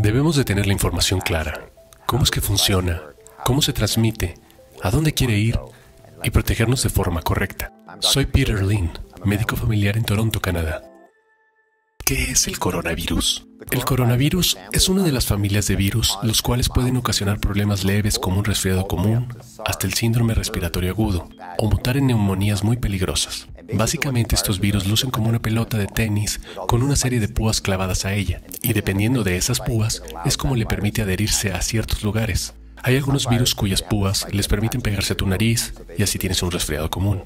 Debemos de tener la información clara. ¿Cómo es que funciona? ¿Cómo se transmite? ¿A dónde quiere ir? Y protegernos de forma correcta. Soy Peter Lin, médico familiar en Toronto, Canadá. ¿Qué es el coronavirus? El coronavirus es una de las familias de virus, los cuales pueden ocasionar problemas leves como un resfriado común, hasta el síndrome respiratorio agudo, o mutar en neumonías muy peligrosas. Básicamente estos virus lucen como una pelota de tenis con una serie de púas clavadas a ella, y dependiendo de esas púas es como le permite adherirse a ciertos lugares. Hay algunos virus cuyas púas les permiten pegarse a tu nariz, y así tienes un resfriado común.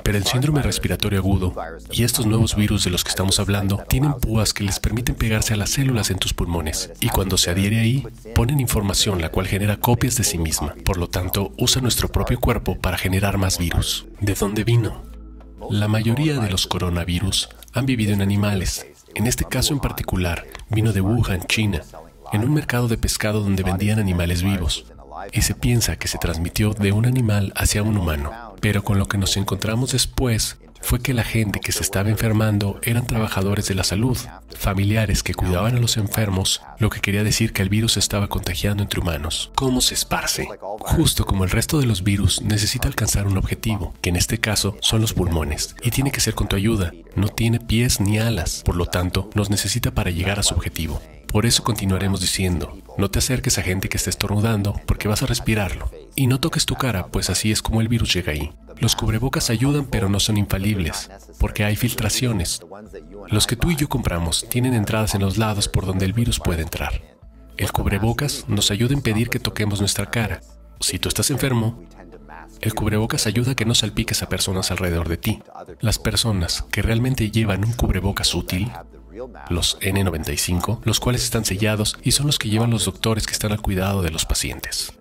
Pero el síndrome respiratorio agudo y estos nuevos virus de los que estamos hablando tienen púas que les permiten pegarse a las células en tus pulmones, y cuando se adhiere ahí, ponen información la cual genera copias de sí misma. Por lo tanto, usa nuestro propio cuerpo para generar más virus. ¿De dónde vino? La mayoría de los coronavirus han vivido en animales. En este caso en particular, vino de Wuhan, China, en un mercado de pescado donde vendían animales vivos. Y se piensa que se transmitió de un animal hacia un humano. Pero con lo que nos encontramos después fue que la gente que se estaba enfermando eran trabajadores de la salud, familiares que cuidaban a los enfermos, lo que quería decir que el virus se estaba contagiando entre humanos. ¿Cómo se esparce? Justo como el resto de los virus, necesita alcanzar un objetivo, que en este caso son los pulmones, y tiene que ser con tu ayuda. No tiene pies ni alas, por lo tanto, nos necesita para llegar a su objetivo. Por eso continuaremos diciendo, no te acerques a gente que esté estornudando porque vas a respirarlo. Y no toques tu cara, pues así es como el virus llega ahí. Los cubrebocas ayudan, pero no son infalibles, porque hay filtraciones. Los que tú y yo compramos tienen entradas en los lados por donde el virus puede entrar. El cubrebocas nos ayuda a impedir que toquemos nuestra cara. Si tú estás enfermo, el cubrebocas ayuda a que no salpiques a personas alrededor de ti. Las personas que realmente llevan un cubrebocas útil, los N95, los cuales están sellados y son los que llevan los doctores que están al cuidado de los pacientes.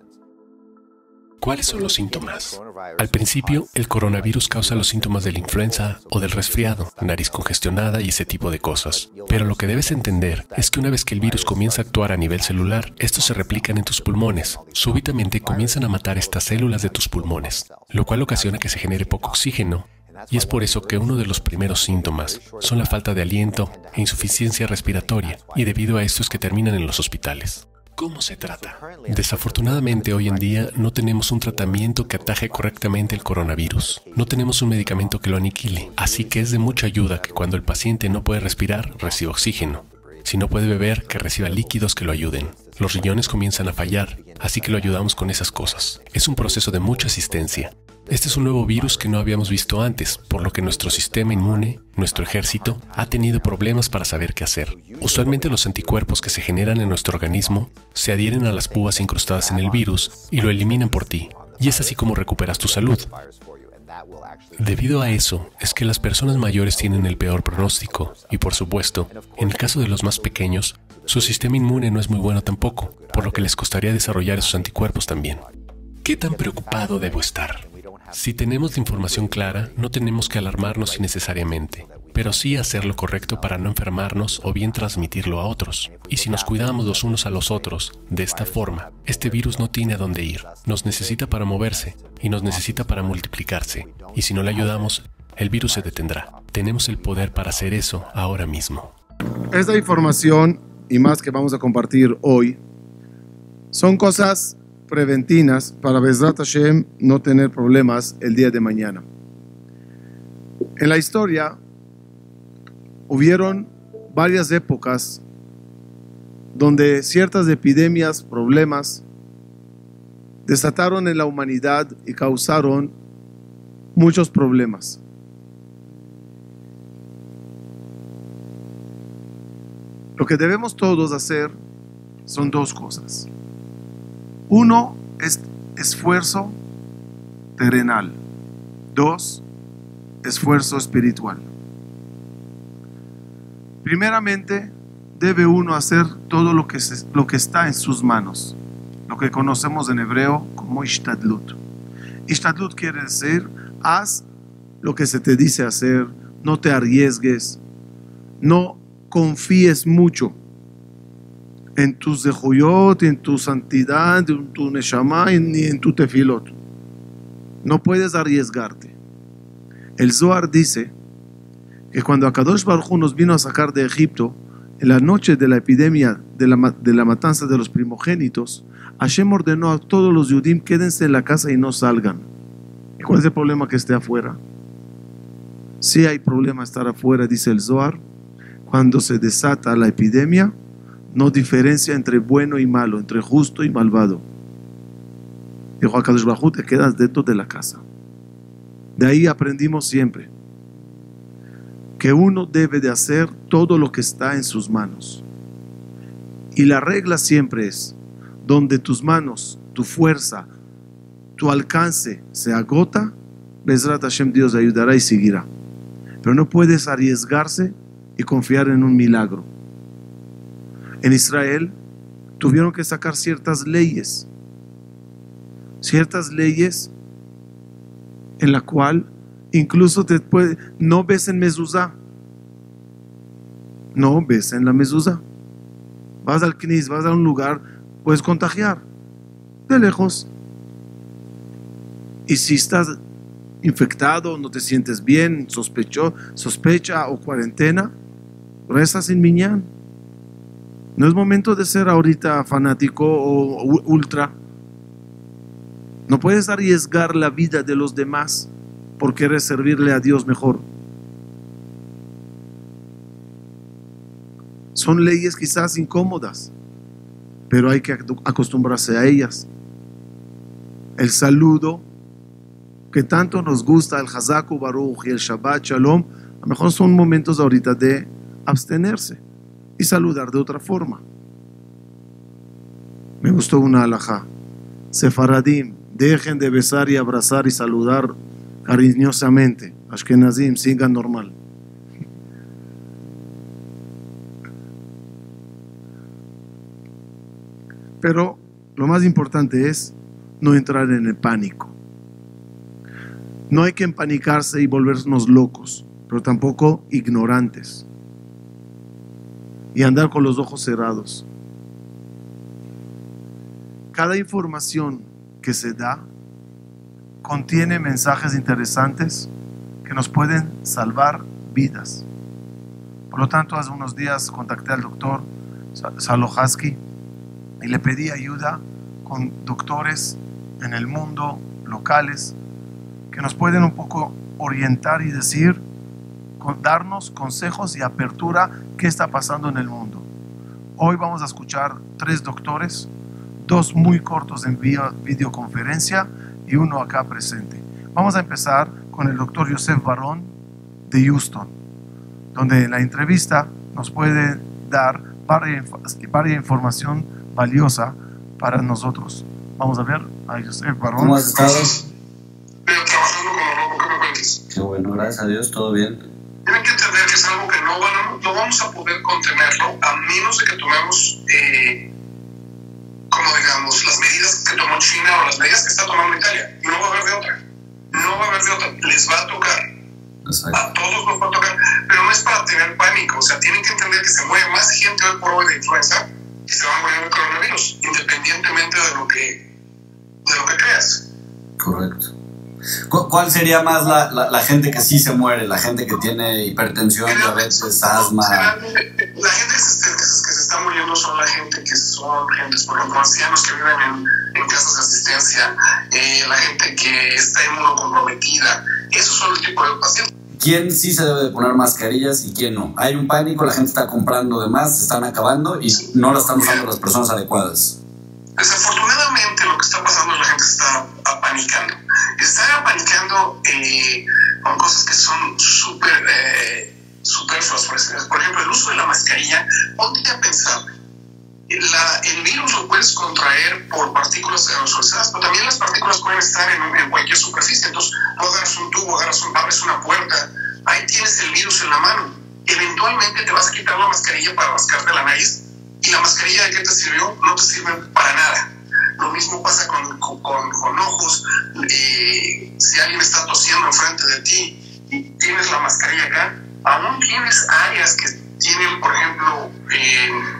¿Cuáles son los síntomas? Al principio, el coronavirus causa los síntomas de la influenza o del resfriado, nariz congestionada y ese tipo de cosas. Pero lo que debes entender es que una vez que el virus comienza a actuar a nivel celular, estos se replican en tus pulmones. Súbitamente comienzan a matar estas células de tus pulmones, lo cual ocasiona que se genere poco oxígeno. Y es por eso que uno de los primeros síntomas son la falta de aliento e insuficiencia respiratoria, y debido a esto es que terminan en los hospitales. ¿Cómo se trata? Desafortunadamente, hoy en día no tenemos un tratamiento que ataje correctamente el coronavirus. No tenemos un medicamento que lo aniquile, así que es de mucha ayuda que cuando el paciente no puede respirar, reciba oxígeno. Si no puede beber, que reciba líquidos que lo ayuden. Los riñones comienzan a fallar, así que lo ayudamos con esas cosas. Es un proceso de mucha asistencia. Este es un nuevo virus que no habíamos visto antes, por lo que nuestro sistema inmune, nuestro ejército, ha tenido problemas para saber qué hacer. Usualmente los anticuerpos que se generan en nuestro organismo se adhieren a las púas incrustadas en el virus y lo eliminan por ti. Y es así como recuperas tu salud. Debido a eso, es que las personas mayores tienen el peor pronóstico y, por supuesto, en el caso de los más pequeños, su sistema inmune no es muy bueno tampoco, por lo que les costaría desarrollar esos anticuerpos también. ¿Qué tan preocupado debo estar? Si tenemos la información clara, no tenemos que alarmarnos innecesariamente, pero sí hacer lo correcto para no enfermarnos o bien transmitirlo a otros. Y si nos cuidamos los unos a los otros, de esta forma, este virus no tiene a dónde ir. Nos necesita para moverse y nos necesita para multiplicarse. Y si no le ayudamos, el virus se detendrá. Tenemos el poder para hacer eso ahora mismo. Esta información y más que vamos a compartir hoy son cosas preventinas para Bezrat Hashem no tener problemas el día de mañana. En la historia hubieron varias épocas donde ciertas epidemias, problemas, desataron en la humanidad y causaron muchos problemas. Lo que debemos todos hacer son dos cosas. Uno es esfuerzo terrenal. Dos, esfuerzo espiritual. Primeramente, debe uno hacer todo lo que está en sus manos, lo que conocemos en hebreo como ishtadlut. Ishtadlut quiere decir, haz lo que se te dice hacer, no te arriesgues, no confíes mucho en tus zehuyot, en tu santidad, en tu neshama, ni en tu tefilot. No puedes arriesgarte. El Zohar dice que cuando Akadosh Baruj Hu nos vino a sacar de Egipto, en la noche de la epidemia de la matanza de los primogénitos, Hashem ordenó a todos los Yudim: quédense en la casa y no salgan. ¿Y cuál es el problema que esté afuera? Sí hay problema estar afuera, dice el Zohar. Cuando se desata la epidemia, no diferencia entre bueno y malo, entre justo y malvado. Dijo HaKadosh Baruj Hu: te quedas dentro de la casa. De ahí aprendimos siempre que uno debe de hacer todo lo que está en sus manos. Y la regla siempre es: donde tus manos, tu fuerza, tu alcance se agota, Bezrat Hashem, Dios ayudará y seguirá. Pero no puedes arriesgarse y confiar en un milagro. En Israel tuvieron que sacar ciertas leyes en la cual incluso no ves en mezuzá, no ves en la mezuzá. Vas al Knis, vas a un lugar, puedes contagiar de lejos. Y si estás infectado, no te sientes bien, sospecha o cuarentena, rezas en minyan. No es momento de ser ahorita fanático o ultra. No puedes arriesgar la vida de los demás por querer servirle a Dios mejor. Son leyes quizás incómodas, pero hay que acostumbrarse a ellas. El saludo que tanto nos gusta, el Hazaku Baruch y el Shabbat Shalom, a lo mejor son momentos ahorita de abstenerse y saludar de otra forma. Me gustó una halajá: Sefaradim, dejen de besar y abrazar y saludar cariñosamente. Ashkenazim, sigan normal. Pero lo más importante es no entrar en el pánico. No hay que empanicarse y volvernos locos, pero tampoco ignorantes. Y andar con los ojos cerrados. Cada información que se da contiene mensajes interesantes que nos pueden salvar vidas. Por lo tanto, hace unos días contacté al doctor Salohaski y le pedí ayuda con doctores en el mundo, locales, que nos pueden un poco orientar y decir, darnos consejos y apertura qué está pasando en el mundo. Hoy vamos a escuchar 3 doctores, 2 muy cortos en videoconferencia y 1 acá presente. Vamos a empezar con el doctor Yosef Barón de Houston, donde en la entrevista nos puede dar varias información valiosa para nosotros. Vamos a ver a Yosef Barón. ¿Cómo has estado? Trabajando como loco, ¿qué me cuentes? Qué bueno, gracias a Dios, todo bien. Tienen que entender que es algo que no vamos a poder contenerlo a menos de que tomemos, como digamos, las medidas que tomó China o las medidas que está tomando Italia. No va a haber de otra. No va a haber de otra. Les va a tocar. Exacto. A todos nos va a tocar. Pero no es para tener pánico. O sea, tienen que entender que se muere más gente hoy por hoy de influenza y se va a morir de coronavirus, independientemente de lo que creas. Correcto. ¿Cuál sería más la gente que sí se muere? La gente que tiene hipertensión, diabetes, asma. La gente que se está muriendo son la gente que son gentes, por ejemplo, ancianos que viven en casas de asistencia, la gente que está inmunocomprometida. Esos son el tipo de pacientes. ¿Quién sí se debe de poner mascarillas y quién no? Hay un pánico, la gente está comprando de más, se están acabando y no la están usando las personas adecuadas. Desafortunadamente lo que está pasando es la gente se está apanicando. Están apanicando con cosas que son súper superfluas. Por ejemplo, el uso de la mascarilla. Ponte a pensar, el virus lo puedes contraer por partículas aerosolizadas, pero también las partículas pueden estar en cualquier superficie. Entonces, tú agarras un tubo, abres una puerta, ahí tienes el virus en la mano. Eventualmente te vas a quitar la mascarilla para rascarte la nariz. ¿Y la mascarilla de qué te sirvió? No te sirve para nada. Lo mismo pasa con ojos. Si alguien está tosiendo enfrente de ti y tienes la mascarilla acá, aún tienes áreas que tienen, por ejemplo,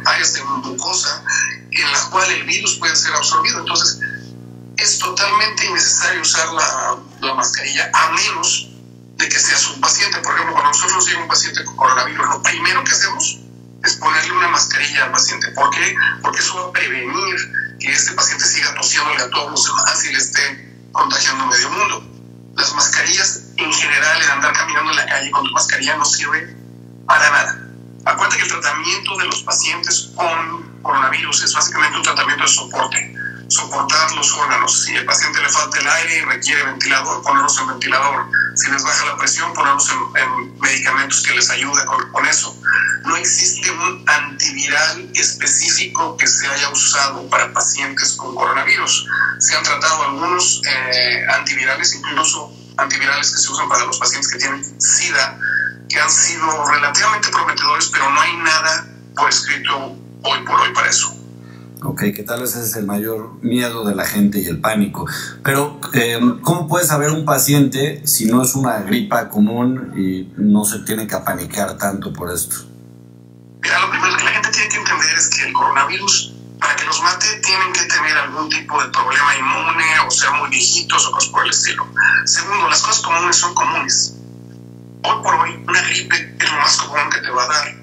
áreas de mucosa en las cuales el virus puede ser absorbido. Entonces, es totalmente innecesario usar la mascarilla a menos de que seas un paciente. Por ejemplo, cuando nosotros nos llega un paciente con coronavirus, lo primero que hacemos es ponerle una mascarilla al paciente. ¿Por qué? Porque eso va a prevenir que este paciente siga tosiendo a todos los demás y le esté contagiando a medio mundo. Las mascarillas en general, el andar caminando en la calle con tu mascarilla no sirve para nada. Acuérdate que el tratamiento de los pacientes con coronavirus es básicamente un tratamiento de soporte, soportar los órganos. Si al paciente le falta el aire y requiere ventilador, ponerlos en ventilador. Si les baja la presión, ponerlos en medicamentos que les ayuden con eso. No existe un antiviral específico que se haya usado para pacientes con coronavirus. Se han tratado algunos antivirales, incluso antivirales que se usan para los pacientes que tienen SIDA, que han sido relativamente prometedores, pero no hay nada por escrito hoy por hoy para eso. Ok, que tal vez ese es el mayor miedo de la gente y el pánico. Pero, ¿cómo puede saber un paciente si no es una gripa común y no se tiene que apanicar tanto por esto? Mira, lo primero que la gente tiene que entender es que el coronavirus, para que los mate, tienen que tener algún tipo de problema inmune o ser muy viejitos o cosas por el estilo. Segundo, las cosas comunes son comunes. Hoy por hoy, una gripe es lo más común que te va a dar.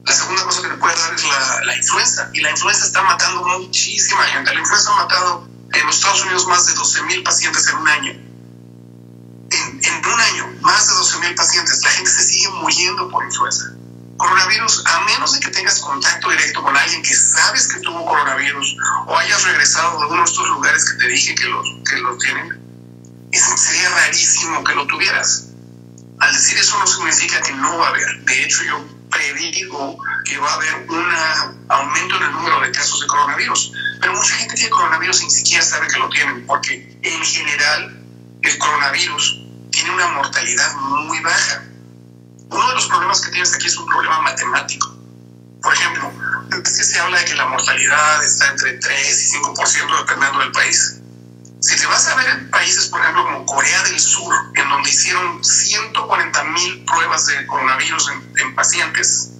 La segunda cosa que te puede dar es la influenza. Y la influenza está matando muchísima gente. La influenza ha matado en los Estados Unidos más de 12,000 pacientes en un año. En un año, más de 12,000 pacientes. La gente se sigue muriendo por influenza. Coronavirus, a menos de que tengas contacto directo con alguien que sabes que tuvo coronavirus o hayas regresado de uno de estos lugares que te dije que lo tienen, sería rarísimo que lo tuvieras. Al decir eso no significa que no va a haber. De hecho, yo predigo que va a haber un aumento en el número de casos de coronavirus. Pero mucha gente tiene coronavirus y ni siquiera sabe que lo tienen, porque en general el coronavirus tiene una mortalidad muy baja. Uno de los problemas que tienes aquí es un problema matemático. Por ejemplo, es que se habla de que la mortalidad está entre 3 y 5% dependiendo del país. Si te vas a ver en países, por ejemplo, como Corea del Sur, en donde hicieron 140,000 pruebas de coronavirus en pacientes,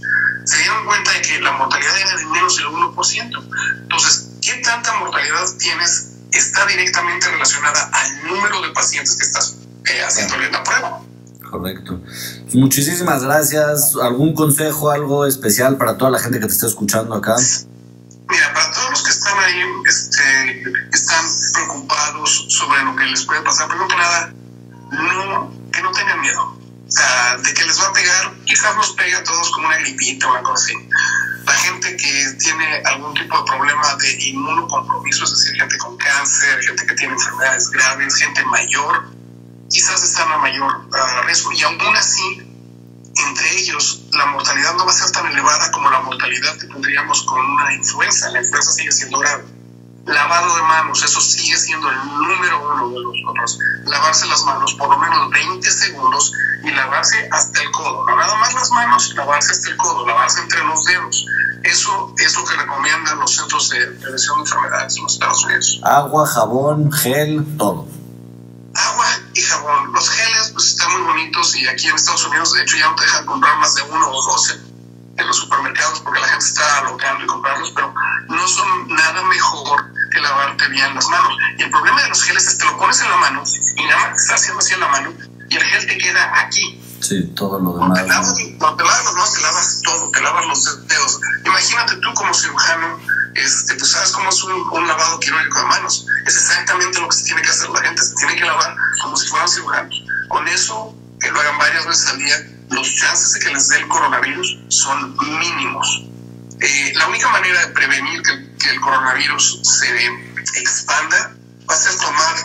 se dieron cuenta de que la mortalidad era de menos del 1%. Entonces, ¿qué tanta mortalidad tienes? Está directamente relacionada al número de pacientes que estás haciéndole la prueba. Correcto. Pues muchísimas gracias. ¿Algún consejo, algo especial para toda la gente que te está escuchando acá? Mira, para todos los que están ahí, están preocupados sobre lo que les puede pasar, primero que nada, que no tengan miedo. O sea, de que les va a pegar, quizás nos pegue a todos como una gripita o una cosa así. La gente que tiene algún tipo de problema de inmunocompromiso, es decir, gente con cáncer, gente que tiene enfermedades graves, gente mayor, quizás están a mayor riesgo. Y aún así, entre ellos, la mortalidad no va a ser tan elevada como la mortalidad que tendríamos con una influenza. La influenza sigue siendo grave. Lavado de manos, eso sigue siendo el número uno de los otros. Lavarse las manos por lo menos 20 segundos y lavarse hasta el codo. No nada más las manos, lavarse hasta el codo, lavarse entre los dedos. Eso es lo que recomiendan los centros de prevención de enfermedades en los Estados Unidos. Agua, jabón, gel, todo. Agua y jabón. Los geles pues están muy bonitos y aquí en Estados Unidos de hecho ya no te dejan comprar más de 1 o 2 en los supermercados porque la gente está alocando y comprarlos, pero no son nada mejor que lavarte bien las manos. Y el problema de los geles es que te lo pones en la mano y nada más estás haciendo así en la mano y el gel te queda aquí. Sí, todo lo demás. Cuando te lavas las manos, te lavas todo, te lavas los dedos. Imagínate tú como cirujano, pues sabes cómo es un lavado quirúrgico de manos. Es exactamente lo que se tiene que hacer la gente. Se tiene que lavar como si fueran cirujanos. Con eso, que lo hagan varias veces al día, los chances de que les dé el coronavirus son mínimos. La única manera de prevenir que el coronavirus se expanda va a ser tomar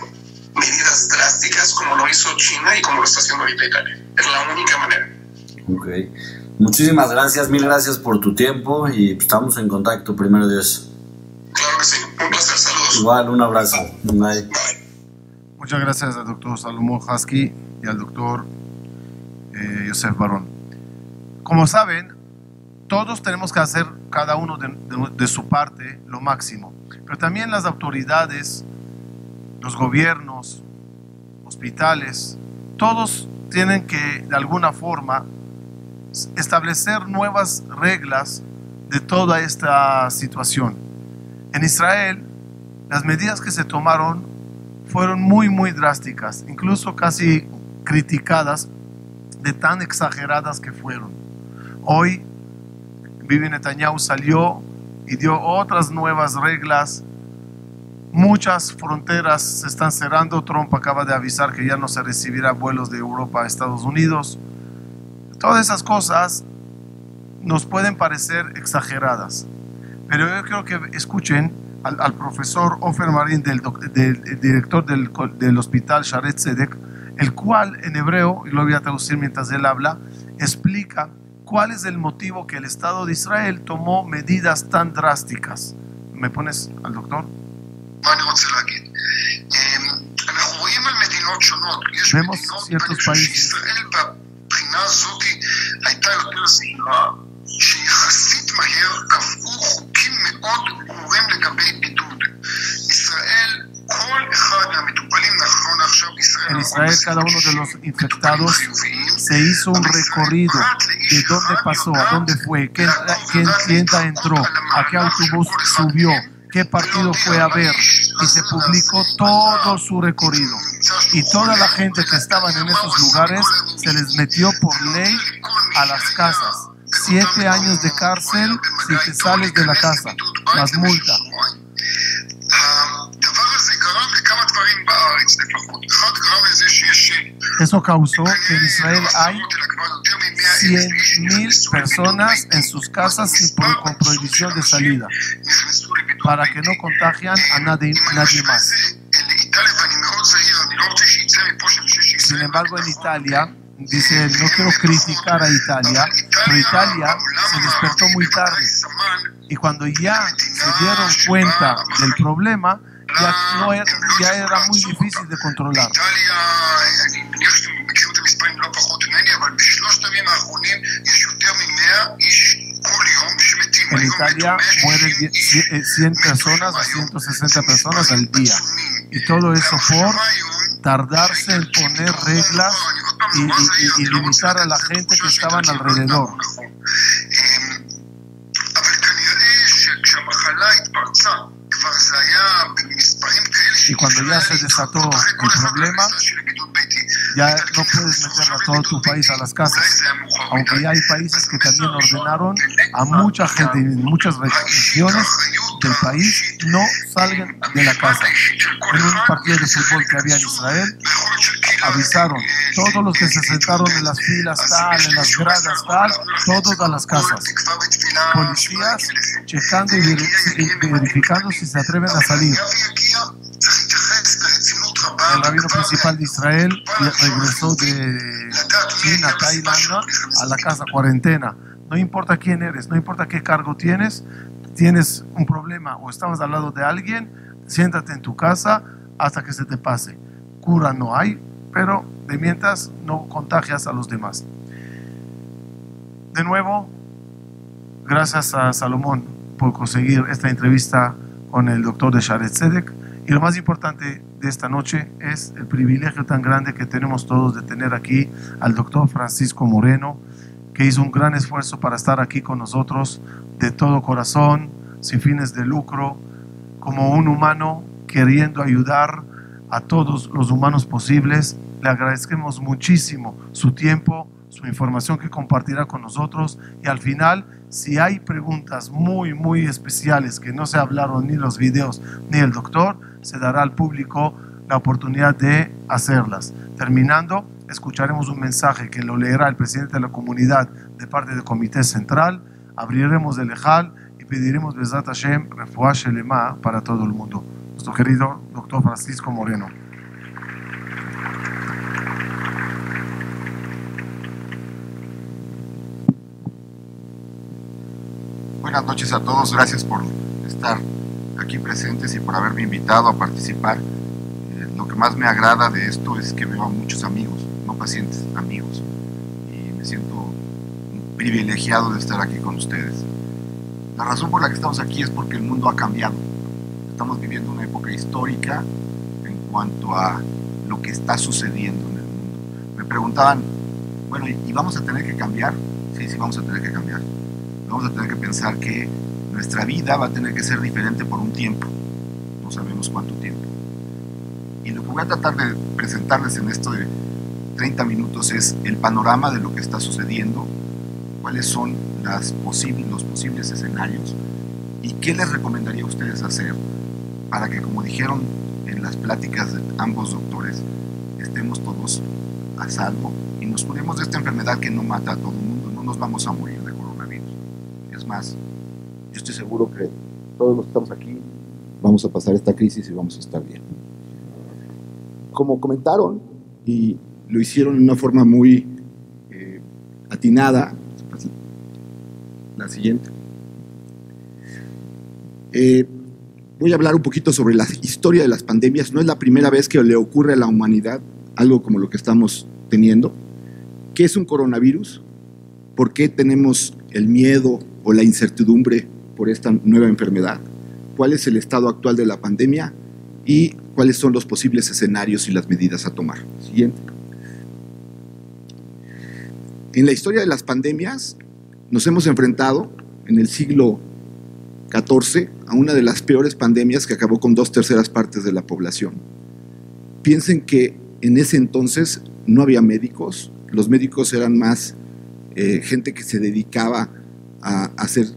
medidas drásticas como lo hizo China y como lo está haciendo ahorita Italia. Es la única manera. Ok. Muchísimas gracias, mil gracias por tu tiempo y estamos en contacto, primero Dios. Claro que sí, un placer, saludos. Igual, un abrazo. Bye. Bye. Muchas gracias al doctor Salomón Husky y al doctor Yosef Barón. Como saben, todos tenemos que hacer cada uno de su parte lo máximo, pero también las autoridades, los gobiernos, hospitales, todos tienen que de alguna forma establecer nuevas reglas de toda esta situación. En Israel, las medidas que se tomaron fueron muy drásticas, incluso casi criticadas de tan exageradas que fueron. Hoy Bibi Netanyahu salió y dio otras nuevas reglas. Muchas fronteras se están cerrando. Trump acaba de avisar que ya no se recibirá vuelos de Europa a Estados Unidos. Todas esas cosas nos pueden parecer exageradas, pero yo quiero que escuchen al profesor Ofer Marin, del director del hospital Shaare Zedek, el cual en hebreo, y lo voy a traducir mientras él habla, explica cuál es el motivo que el Estado de tomó medidas tan drásticas. ¿Me pones al doctor? Vemos ciertos países en Israel. Cada uno de los infectados se hizo un recorrido de dónde pasó, a dónde fue, qué tienda entró, a qué autobús subió, qué partido fue a ver, y se publicó todo su recorrido. Y toda la gente que estaban en esos lugares se les metió por ley a las casas. 7 años de cárcel si te sales de la casa, más multa. Eso causó que en Israel hay 100,000 personas en sus casas con prohibición de salida, para que no contagian a nadie más. Sin embargo, en Italia, dice, no quiero criticar a Italia, pero Italia se despertó muy tarde. Y cuando ya se dieron cuenta del problema, ya era muy difícil de controlar. En Italia mueren 100 personas a 160 personas al día. Y todo eso por tardarse en poner reglas y limitar a la gente que estaban alrededor. Y cuando ya se desató el problema, ya no puedes meter a todo tu país a las casas. Aunque ya hay países que también ordenaron a mucha gente en muchas regiones del país no salgan de la casa. En un partido de fútbol que había en Israel, avisaron, todos los que se sentaron en las filas tal, en las gradas tal, todos a las casas. Policías checando y verificando si se atreven a salir. El rabino principal de Israel regresó de China, Tailandia, a la casa cuarentena. No importa quién eres, no importa qué cargo tienes un problema o estabas al lado de alguien, siéntate en tu casa hasta que se te pase. Cura no hay, pero de mientras no contagias a los demás. De nuevo, gracias a Salomón por conseguir esta entrevista con el doctor de Shaare Zedek. Y lo más importante de esta noche es el privilegio tan grande que tenemos todos de tener aquí al doctor Francisco Moreno, que hizo un gran esfuerzo para estar aquí con nosotros de todo corazón, sin fines de lucro, como un humano queriendo ayudar a todos los humanos posibles. Le agradecemos muchísimo su tiempo, su información que compartirá con nosotros, y al final, si hay preguntas muy especiales que no se hablaron ni los videos ni el doctor, se dará al público la oportunidad de hacerlas. Terminando, escucharemos un mensaje que lo leerá el presidente de la comunidad de parte del Comité Central, abriremos el Ejal y pediremos Bezrat Hashem Refuah Shelema para todo el mundo. Nuestro querido doctor Francisco Moreno. Buenas noches a todos, gracias por estar aquí presentes y por haberme invitado a participar. Lo que más me agrada de esto es que veo a muchos amigos, no pacientes, amigos, y me siento privilegiado de estar aquí con ustedes. La razón por la que estamos aquí es porque el mundo ha cambiado. Estamos viviendo una época histórica en cuanto a lo que está sucediendo en el mundo. Me preguntaban, bueno, ¿y vamos a tener que cambiar? Sí, vamos a tener que cambiar. Vamos a tener que pensar que nuestra vida va a tener que ser diferente por un tiempo. No sabemos cuánto tiempo. Y lo que voy a tratar de presentarles en esto de 30 minutos es el panorama de lo que está sucediendo, cuáles son los posibles escenarios y qué les recomendaría a ustedes hacer para que, como dijeron en las pláticas de ambos doctores, estemos todos a salvo y nos curemos de esta enfermedad que no mata a todo el mundo. No nos vamos a morir de coronavirus. Es más, yo estoy seguro que todos los que estamos aquí vamos a pasar esta crisis y vamos a estar bien. Como comentaron, y lo hicieron de una forma muy atinada, la siguiente. Voy a hablar un poquito sobre la historia de las pandemias. No es la primera vez que le ocurre a la humanidad algo como lo que estamos teniendo. ¿Qué es un coronavirus? ¿Por qué tenemos el miedo o la incertidumbre por esta nueva enfermedad? ¿Cuál es el estado actual de la pandemia? ¿Y cuáles son los posibles escenarios y las medidas a tomar? Siguiente. En la historia de las pandemias nos hemos enfrentado en el siglo XIV a una de las peores pandemias que acabó con 2/3 partes de la población. Piensen que en ese entonces no había médicos, los médicos eran más gente que se dedicaba a hacer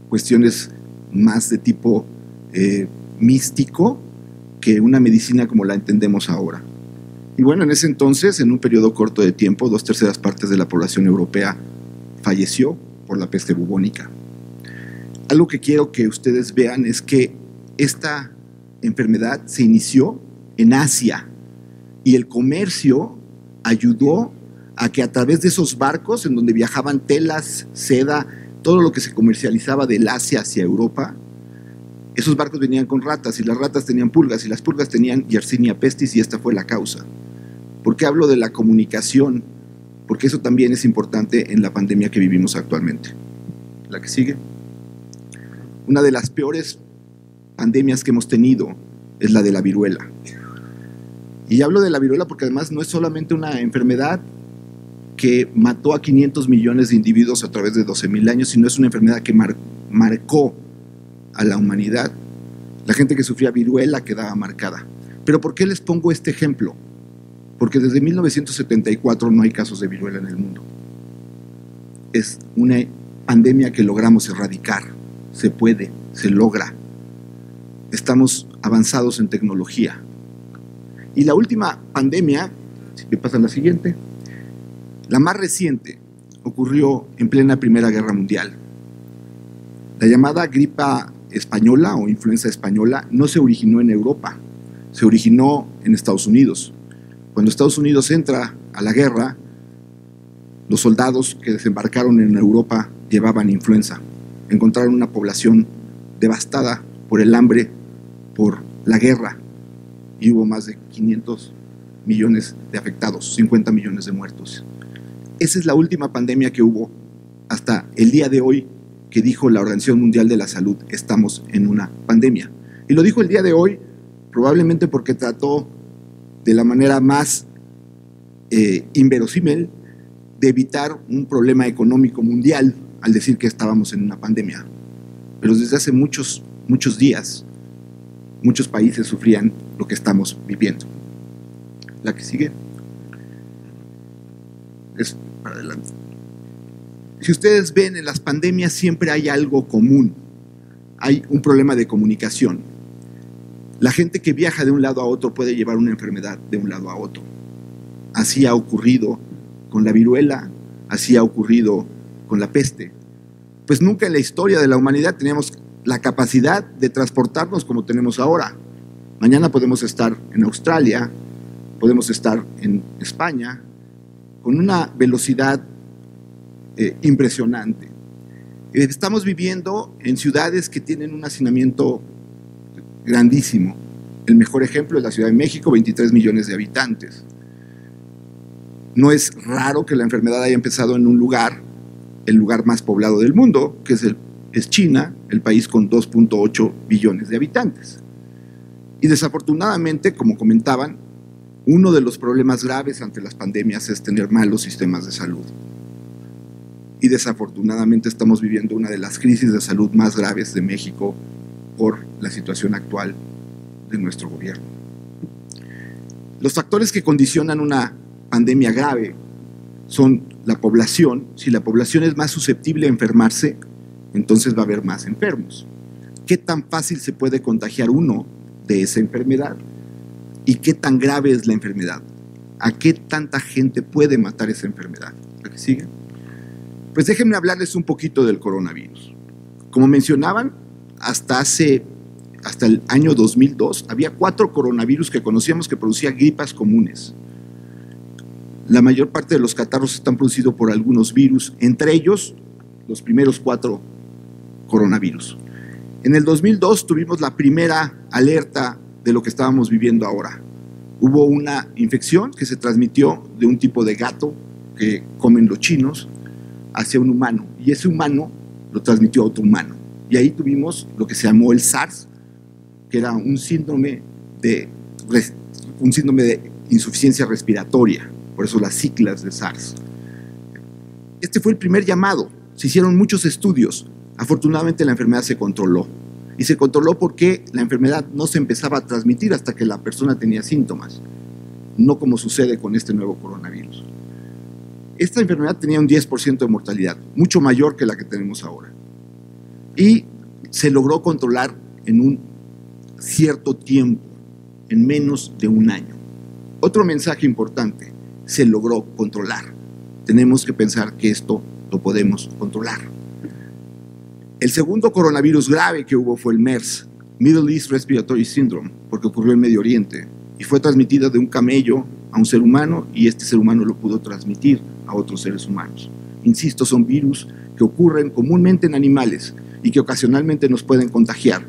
cuestiones más de tipo místico que una medicina como la entendemos ahora. Y bueno, en ese entonces, en un periodo corto de tiempo, 2/3 partes de la población europea falleció por la peste bubónica. Algo que quiero que ustedes vean es que esta enfermedad se inició en Asia y el comercio ayudó a que a través de esos barcos en donde viajaban telas, seda, todo lo que se comercializaba del Asia hacia Europa, esos barcos venían con ratas y las ratas tenían pulgas y las pulgas tenían Yersinia pestis y esta fue la causa. ¿Por qué hablo de la comunicación? Porque eso también es importante en la pandemia que vivimos actualmente. La que sigue. Una de las peores pandemias que hemos tenido es la de la viruela. Y hablo de la viruela porque además no es solamente una enfermedad que mató a 500 millones de individuos a través de 12,000 años, sino es una enfermedad que marcó a la humanidad. La gente que sufría viruela quedaba marcada. ¿Pero por qué les pongo este ejemplo? Porque desde 1974 no hay casos de viruela en el mundo. Es una pandemia que logramos erradicar. Se puede, se logra. Estamos avanzados en tecnología. Y la última pandemia, si me pasan la siguiente, la más reciente, ocurrió en plena Primera Guerra Mundial. La llamada gripa española o influenza española no se originó en Europa, se originó en Estados Unidos. Cuando Estados Unidos entra a la guerra, los soldados que desembarcaron en Europa llevaban influenza. Encontraron una población devastada por el hambre, por la guerra, y hubo más de 500 millones de afectados, 50 millones de muertos. Esa es la última pandemia que hubo hasta el día de hoy, que dijo la Organización Mundial de la Salud, estamos en una pandemia. Y lo dijo el día de hoy, probablemente porque trató de la manera más inverosímil de evitar un problema económico mundial al decir que estábamos en una pandemia. Pero desde hace muchos días, muchos países sufrían lo que estamos viviendo. La que sigue es para adelante. Si ustedes ven, en las pandemias siempre hay algo común. Hay un problema de comunicación. La gente que viaja de un lado a otro puede llevar una enfermedad de un lado a otro. Así ha ocurrido con la viruela, así ha ocurrido con la peste. Pues nunca en la historia de la humanidad teníamos la capacidad de transportarnos como tenemos ahora. Mañana podemos estar en Australia, podemos estar en España, con una velocidad impresionante. Estamos viviendo en ciudades que tienen un hacinamiento grandísimo. El mejor ejemplo es la Ciudad de México, 23 millones de habitantes. No es raro que la enfermedad haya empezado en un lugar, el lugar más poblado del mundo, que es China, el país con 2.8 billones de habitantes. Y desafortunadamente, como comentaban, uno de los problemas graves ante las pandemias es tener malos sistemas de salud. Y desafortunadamente estamos viviendo una de las crisis de salud más graves de México por la situación actual de nuestro gobierno. Los factores que condicionan una pandemia grave son la población, si la población es más susceptible a enfermarse, entonces va a haber más enfermos. ¿Qué tan fácil se puede contagiar uno de esa enfermedad? ¿Y qué tan grave es la enfermedad? ¿A qué tanta gente puede matar esa enfermedad? ¿La que sigue? Pues déjenme hablarles un poquito del coronavirus. Como mencionaban, hasta el año 2002 había 4 coronavirus que conocíamos que producían gripas comunes. La mayor parte de los catarros están producidos por algunos virus, entre ellos los primeros 4 coronavirus. En el 2002 tuvimos la primera alerta de lo que estábamos viviendo ahora. Hubo una infección que se transmitió de un tipo de gato que comen los chinos hacia un humano, y ese humano lo transmitió a otro humano. Y ahí tuvimos lo que se llamó el SARS, que era un síndrome de insuficiencia respiratoria, por eso las siglas de SARS. Este fue el primer llamado, se hicieron muchos estudios, afortunadamente la enfermedad se controló, y se controló porque la enfermedad no se empezaba a transmitir hasta que la persona tenía síntomas, no como sucede con este nuevo coronavirus. Esta enfermedad tenía un 10% de mortalidad, mucho mayor que la que tenemos ahora, y se logró controlar en un cierto tiempo, en menos de un año. Otro mensaje importante, se logró controlar. Tenemos que pensar que esto lo podemos controlar. El segundo coronavirus grave que hubo fue el MERS, Middle East Respiratory Syndrome, porque ocurrió en Medio Oriente, y fue transmitida de un camello a un ser humano, y este ser humano lo pudo transmitir a otros seres humanos. Insisto, son virus que ocurren comúnmente en animales y que ocasionalmente nos pueden contagiar.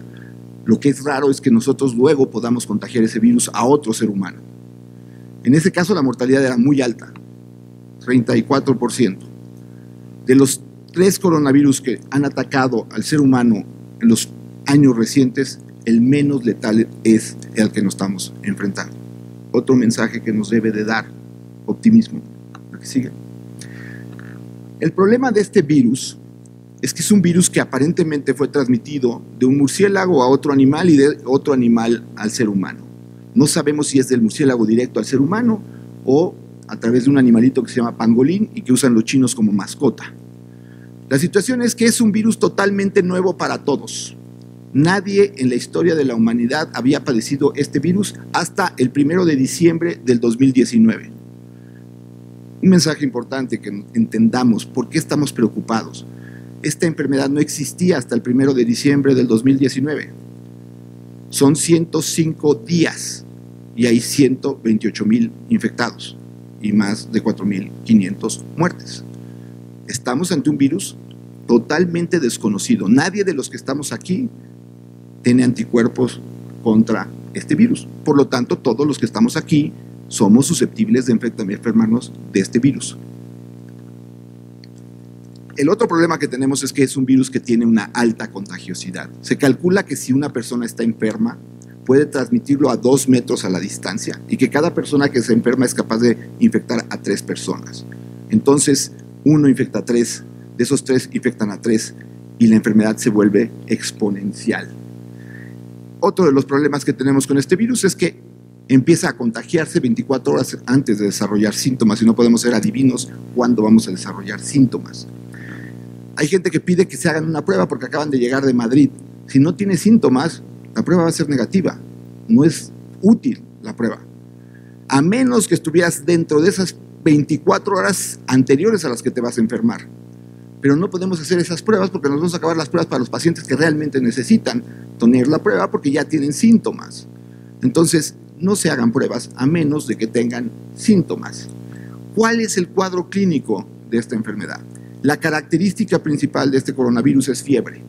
Lo que es raro es que nosotros luego podamos contagiar ese virus a otro ser humano. En ese caso la mortalidad era muy alta, 34%. De los 3 coronavirus que han atacado al ser humano en los años recientes, el menos letal es el que nos estamos enfrentando. Otro mensaje que nos debe de dar optimismo. La que sigue. El problema de este virus es que es un virus que aparentemente fue transmitido de un murciélago a otro animal y de otro animal al ser humano. No sabemos si es del murciélago directo al ser humano o a través de un animalito que se llama pangolín y que usan los chinos como mascota. La situación es que es un virus totalmente nuevo para todos. Nadie en la historia de la humanidad había padecido este virus hasta el 1 de diciembre del 2019. Un mensaje importante que entendamos por qué estamos preocupados. Esta enfermedad no existía hasta el 1 de diciembre del 2019. Son 105 días y hay 128,000 infectados y más de 4,500 muertes. Estamos ante un virus totalmente desconocido. Nadie de los que estamos aquí tiene anticuerpos contra este virus. Por lo tanto, todos los que estamos aquí somos susceptibles de enfermarnos de este virus. El otro problema que tenemos es que es un virus que tiene una alta contagiosidad. Se calcula que si una persona está enferma, puede transmitirlo a 2 metros a la distancia y que cada persona que se enferma es capaz de infectar a 3 personas. Entonces, uno infecta a 3, de esos 3 infectan a 3 y la enfermedad se vuelve exponencial. Otro de los problemas que tenemos con este virus es que empieza a contagiarse 24 horas antes de desarrollar síntomas y no podemos ser adivinos cuándo vamos a desarrollar síntomas. Hay gente que pide que se hagan una prueba porque acaban de llegar de Madrid. Si no tiene síntomas, la prueba va a ser negativa. No es útil la prueba. A menos que estuvieras dentro de esas 24 horas anteriores a las que te vas a enfermar. Pero no podemos hacer esas pruebas porque nos vamos a acabar las pruebas para los pacientes que realmente necesitan tener la prueba porque ya tienen síntomas. Entonces, no se hagan pruebas a menos de que tengan síntomas. ¿Cuál es el cuadro clínico de esta enfermedad? La característica principal de este coronavirus es fiebre.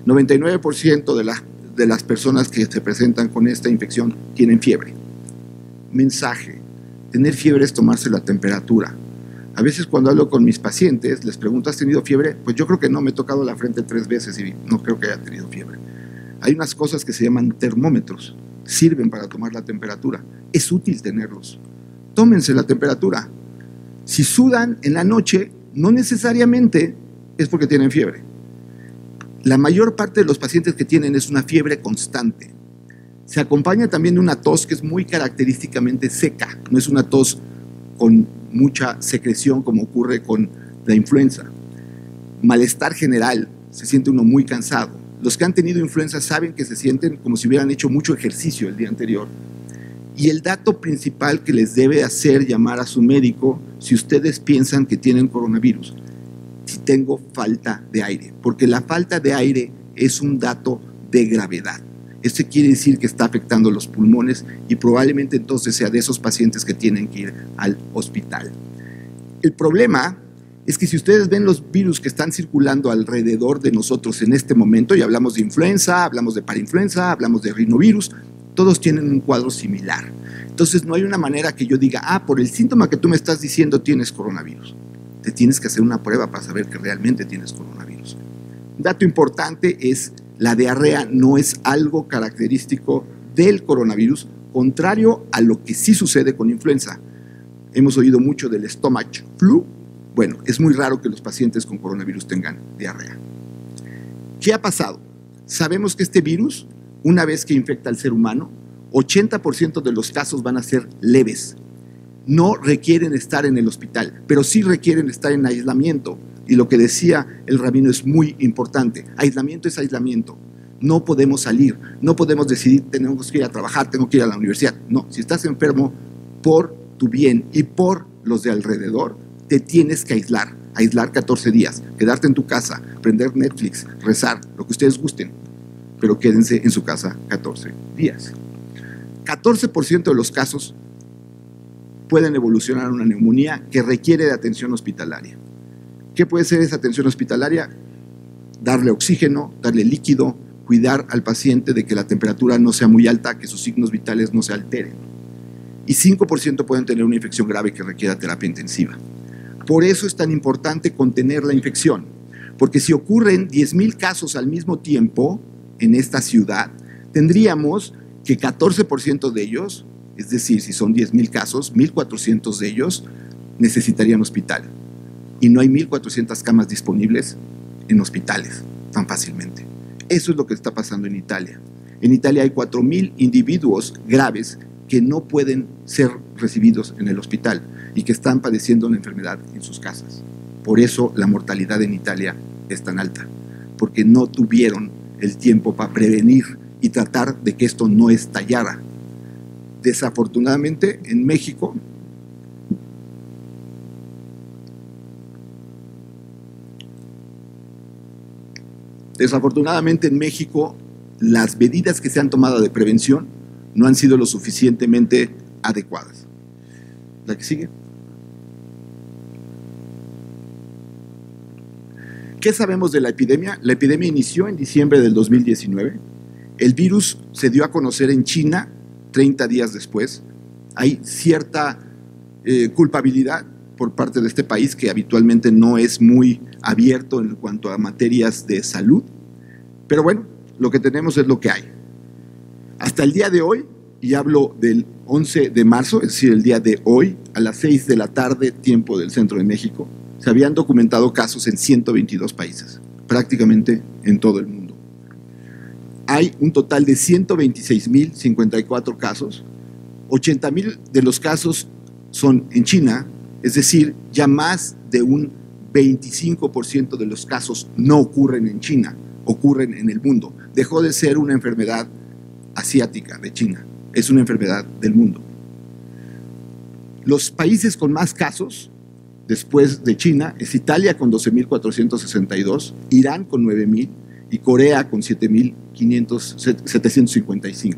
99% de las personas que se presentan con esta infección tienen fiebre. Mensaje: tener fiebre es tomarse la temperatura. A veces cuando hablo con mis pacientes, les pregunto, ¿has tenido fiebre? Pues yo creo que no, me he tocado la frente 3 veces y no creo que haya tenido fiebre. Hay unas cosas que se llaman termómetros, sirven para tomar la temperatura. Es útil tenerlos. Tómense la temperatura. Si sudan en la noche, no necesariamente es porque tienen fiebre. La mayor parte de los pacientes que tienen es una fiebre constante. Se acompaña también de una tos que es muy característicamente seca, no es una tos con mucha secreción como ocurre con la influenza. Malestar general, se siente uno muy cansado. Los que han tenido influenza saben que se sienten como si hubieran hecho mucho ejercicio el día anterior. Y el dato principal que les debe hacer llamar a su médico si ustedes piensan que tienen coronavirus, si tengo falta de aire, porque la falta de aire es un dato de gravedad. Esto quiere decir que está afectando los pulmones y probablemente entonces sea de esos pacientes que tienen que ir al hospital. El problema es que si ustedes ven los virus que están circulando alrededor de nosotros en este momento, y hablamos de influenza, hablamos de parainfluenza, hablamos de rinovirus, todos tienen un cuadro similar. Entonces no hay una manera que yo diga, por el síntoma que tú me estás diciendo tienes coronavirus. Te tienes que hacer una prueba para saber que realmente tienes coronavirus. Un dato importante es la diarrea no es algo característico del coronavirus, contrario a lo que sí sucede con influenza. Hemos oído mucho del stomach flu. Bueno, es muy raro que los pacientes con coronavirus tengan diarrea. ¿Qué ha pasado? Sabemos que este virus, una vez que infecta al ser humano, 80% de los casos van a ser leves. No requieren estar en el hospital, pero sí requieren estar en aislamiento. Y lo que decía el rabino es muy importante. Aislamiento es aislamiento. No podemos salir, no podemos decidir, tenemos que ir a trabajar, tengo que ir a la universidad. No, si estás enfermo, por tu bien y por los de alrededor, te tienes que aislar 14 días, quedarte en tu casa, prender Netflix, rezar, lo que ustedes gusten, pero quédense en su casa 14 días. 14% de los casos pueden evolucionar a una neumonía que requiere de atención hospitalaria. ¿Qué puede ser esa atención hospitalaria? Darle oxígeno, darle líquido, cuidar al paciente de que la temperatura no sea muy alta, que sus signos vitales no se alteren. Y 5% pueden tener una infección grave que requiera terapia intensiva. Por eso es tan importante contener la infección, porque si ocurren 10,000 casos al mismo tiempo en esta ciudad, tendríamos que 14% de ellos, es decir, si son 10,000 casos, 1,400 de ellos necesitarían hospital. Y no hay 1,400 camas disponibles en hospitales tan fácilmente. Eso es lo que está pasando en Italia. En Italia hay 4,000 individuos graves que no pueden ser recibidos en el hospital y que están padeciendo una enfermedad en sus casas. Por eso la mortalidad en Italia es tan alta, porque no tuvieron el tiempo para prevenir y tratar de que esto no estallara. Desafortunadamente en México, las medidas que se han tomado de prevención no han sido lo suficientemente adecuadas. La que sigue. ¿Qué sabemos de la epidemia? La epidemia inició en diciembre del 2019. El virus se dio a conocer en China 30 días después. Hay cierta culpabilidad por parte de este país que habitualmente no es muy abierto en cuanto a materias de salud. Pero bueno, lo que tenemos es lo que hay. Hasta el día de hoy, y hablo del 11 de marzo, es decir, el día de hoy, a las 6 de la tarde, tiempo del centro de México, se habían documentado casos en 122 países, prácticamente en todo el mundo. Hay un total de 126,054 casos, 80,000 de los casos son en China, es decir, ya más de un 25% de los casos no ocurren en China, ocurren en el mundo. Dejó de ser una enfermedad asiática de China, es una enfermedad del mundo. Los países con más casos después de China es Italia con 12,462, Irán con 9,000 y Corea con 7,755.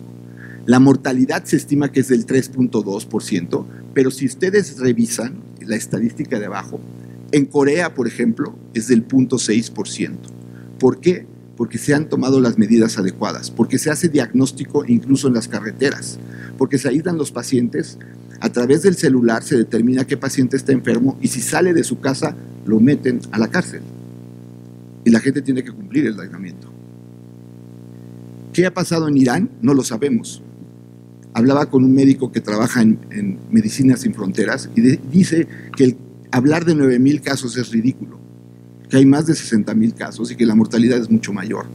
La mortalidad se estima que es del 3.2%, pero si ustedes revisan la estadística de abajo, en Corea, por ejemplo, es del 0.6%. ¿Por qué? Porque se han tomado las medidas adecuadas, porque se hace diagnóstico incluso en las carreteras, porque se aíslan los pacientes, a través del celular se determina qué paciente está enfermo y si sale de su casa lo meten a la cárcel. Y la gente tiene que cumplir el aislamiento. ¿Qué ha pasado en Irán? No lo sabemos. Hablaba con un médico que trabaja en Medicina Sin Fronteras y dice que hablar de 9,000 casos es ridículo, que hay más de 60,000 casos y que la mortalidad es mucho mayor.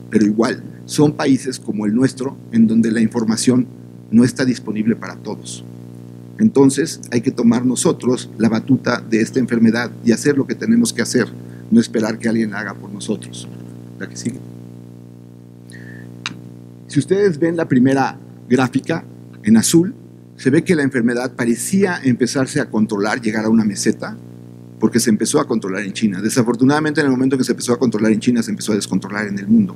Pero igual, son países como el nuestro en donde la información no está disponible para todos. Entonces hay que tomar nosotros la batuta de esta enfermedad y hacer lo que tenemos que hacer, no esperar que alguien la haga por nosotros. La que sigue. Si ustedes ven la primera gráfica en azul, se ve que la enfermedad parecía empezarse a controlar, llegar a una meseta, porque se empezó a controlar en China. Desafortunadamente, en el momento que se empezó a controlar en China, se empezó a descontrolar en el mundo.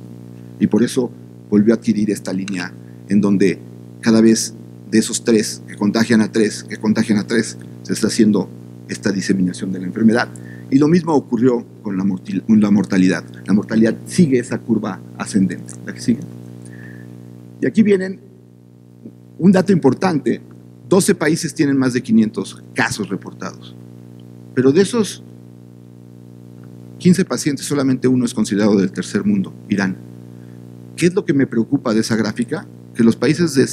Y por eso volvió a adquirir esta línea en donde cada vez de esos 3 que contagian a 3, se está haciendo esta diseminación de la enfermedad. Y lo mismo ocurrió con la mortalidad. La mortalidad sigue esa curva ascendente. ¿La que sigue? Y aquí vienen un dato importante. 12 países tienen más de 500 casos reportados. Pero de esos 15 pacientes, solamente uno es considerado del tercer mundo, Irán. ¿Qué es lo que me preocupa de esa gráfica? Que los países de